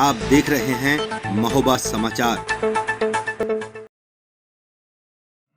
आप देख रहे हैं महोबा समाचार।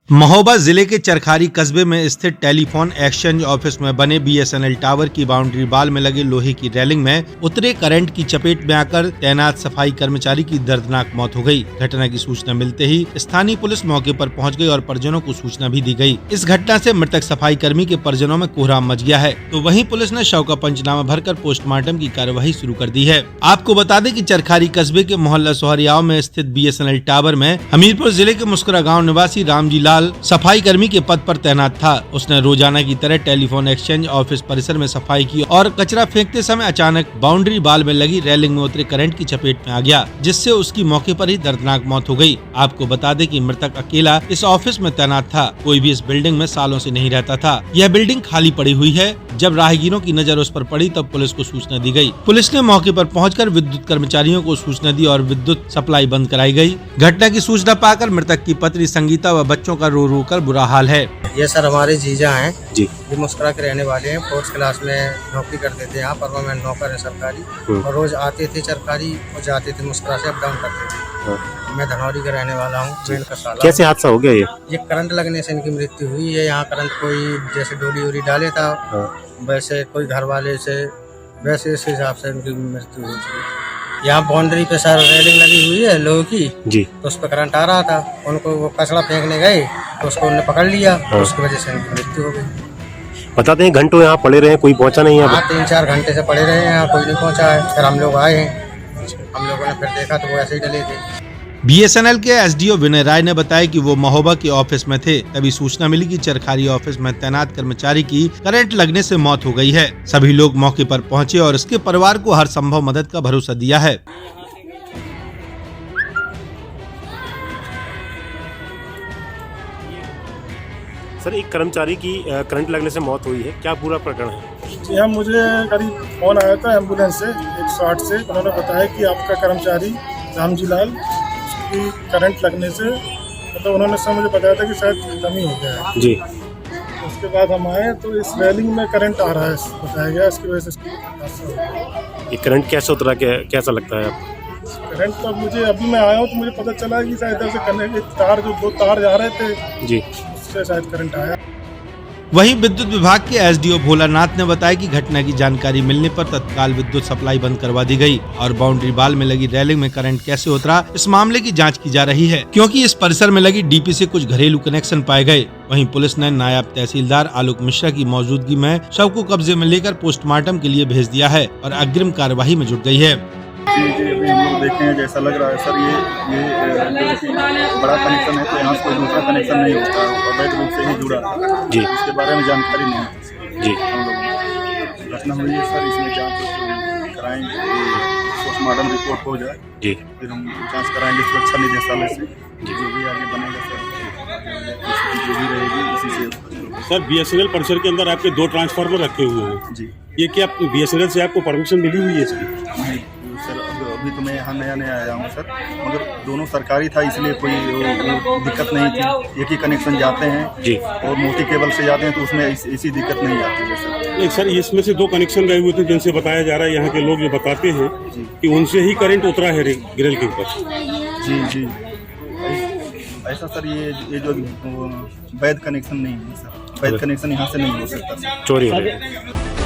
महोबा जिले के चरखारी कस्बे में स्थित टेलीफोन एक्सचेंज ऑफिस में बने बीएसएनएल टावर की बाउंड्री बाल में लगे लोहे की रेलिंग में उतरे करंट की चपेट में आकर तैनात सफाई कर्मचारी की दर्दनाक मौत हो गई। घटना की सूचना मिलते ही स्थानीय पुलिस मौके पर पहुंच गई और परिजनों को सूचना भी दी गई। इस घटना से मृतक सफाई कर्मी के परिजनों में कोहराम मच गया है, तो वहीं पुलिस ने शव का पंचनामा भरकर पोस्टमार्टम की कार्यवाही शुरू कर दी है। आपको बता दें कि चरखारी कस्बे के मोहल्ला सोहरियाव में स्थित बीएसएनएल टावर में हमीरपुर जिले के मुस्कुरा गाँव निवासी रामजी लाल सफाई कर्मी के पद पर तैनात था। उसने रोजाना की तरह टेलीफोन एक्सचेंज ऑफिस परिसर में सफाई की और कचरा फेंकते समय अचानक बाउंड्री बाल में लगी रेलिंग में उतरे करंट की चपेट में आ गया, जिससे उसकी मौके पर ही दर्दनाक मौत हो गई। आपको बता दें कि मृतक अकेला इस ऑफिस में तैनात था, कोई भी इस बिल्डिंग में सालों से नहीं रहता था। यह बिल्डिंग खाली पड़ी हुई है। जब राहगीरों की नजर उस पर पड़ी तब पुलिस को सूचना दी गई। पुलिस ने मौके पर पहुंचकर विद्युत कर्मचारियों को सूचना दी और विद्युत सप्लाई बंद कराई गई। घटना की सूचना पाकर मृतक की पत्नी संगीता व बच्चों का रो रो कर बुरा हाल है। ये सर हमारे जीजा हैं जी, ये मुस्कुरा के रहने वाले हैं। 4th क्लास में नौकरी करते थे, यहाँ परमानेंट नौकर है सरकारी, और रोज आते थे चरखारी और जाते थे मुस्कुरा से, अप डाउन करते थे। मैं धनौरी का रहने वाला हूँ। कैसे हादसा हो गया ये करंट लगने से इनकी मृत्यु हुई है। यहाँ करंट कोई जैसे डोली उड़ी डाले था, वैसे कोई घर वाले से, वैसे इस हिसाब से इनकी मृत्यु हुई थी। यहाँ बाउंड्री पे सर रेलिंग लगी हुई है लोहे की जी, तो उस पर करंट आ रहा था। उनको वो कचरा फेंकने गए तो उसको उन्होंने पकड़ लिया, तो उसकी वजह से इनकी मृत्यु हो गई। बताते हैं घंटों यहाँ पड़े रहे, कोई पहुँचा नहीं है। हाँ, 3-4 घंटे से पड़े रहे हैं, यहाँ कोई नहीं पहुँचा है। फिर हम लोग आए हैं, हम लोगों ने फिर देखा तो वो ऐसे ही डले थे। बीएसएनएल के एसडीओ विनय राय ने बताया कि वो महोबा के ऑफिस में थे, तभी सूचना मिली कि चरखारी ऑफिस में तैनात कर्मचारी की करंट लगने से मौत हो गई है। सभी लोग मौके पर पहुंचे और उसके परिवार को हर संभव मदद का भरोसा दिया है। सर, एक कर्मचारी की करंट लगने से मौत हुई है, क्या पूरा प्रकरण है? जी हाँ, मुझे करीब फोन आया था एम्बुलेंस से 108 से। उन्होंने बताया कि आपका कर्मचारी रामजी लाल उसकी करंट लगने से, मतलब उन्होंने सर मुझे बताया था कि शायद खत्म ही हो गया है जी। उसके बाद हम आए तो इस रेलिंग में करंट आ रहा है बताया गया, इसकी वजह से इसकी हादसा हो गया। ये करंट कैसे उतरा, कैसा लगता है आपको? करंट तो मुझे अभी मैं आया हूँ तो मुझे पता चला कि शायद इधर से कनेक्ट तार, जो 2 तार जा रहे थे जी, उससे शायद करंट आया। वहीं विद्युत विभाग के एसडीओ भोलानाथ ने बताया कि घटना की जानकारी मिलने पर तत्काल विद्युत सप्लाई बंद करवा दी गई और बाउंड्री बाल में लगी रेलिंग में करंट कैसे उतरा इस मामले की जांच की जा रही है, क्योंकि इस परिसर में लगी डीपी से कुछ घरेलू कनेक्शन पाए गए। वहीं पुलिस ने नायब तहसीलदार आलोक मिश्रा की मौजूदगी में शव को कब्जे में लेकर पोस्टमार्टम के लिए भेज दिया है और अग्रिम कार्यवाही में जुट गई है। जी, अभी हम लोग देखे हैं जैसा लग रहा है सर, ये बड़ा कनेक्शन है तो यहाँ से कोई दूसरा कनेक्शन नहीं होता, अवैध रूप से ही जुड़ा जी, इसके बारे में जानकारी नहीं है जी। हम लोग घटना हुई है सर, इसमें जांच कराएंगे, पोस्टमार्टम रिपोर्ट हो जाए जी, फिर हम जांच कराएंगे सुरक्षा निदेशालय से, जो भी आगे बनेगा सर जो भी रहेगी इसी से। सर, बीएसएनएल परिसर के अंदर आपके 2 ट्रांसफार्मर रखे हुए हैं जी, ये क्या बीएसएनएल से आपको परमिशन मिली हुई है इसकी? नहीं सर, अभी तो मैं यहाँ नया आया हूँ सर, मगर दोनों सरकारी था इसलिए कोई दिक्कत नहीं थी। एक ही कनेक्शन जाते हैं जी, और मोटी केबल से जाते हैं तो उसमें ऐसी दिक्कत नहीं आती है सर। नहीं सर, इसमें से 2 कनेक्शन गए हुए थे जिनसे बताया जा रहा है, यहाँ के लोग ये बताते हैं कि उनसे ही करंट उतरा है ग्रिल के ऊपर। जी जी, ऐसा सर ये जो वैध कनेक्शन नहीं है सर, वैध कनेक्शन यहाँ से नहीं हो सकता सर, चोरी हो गई।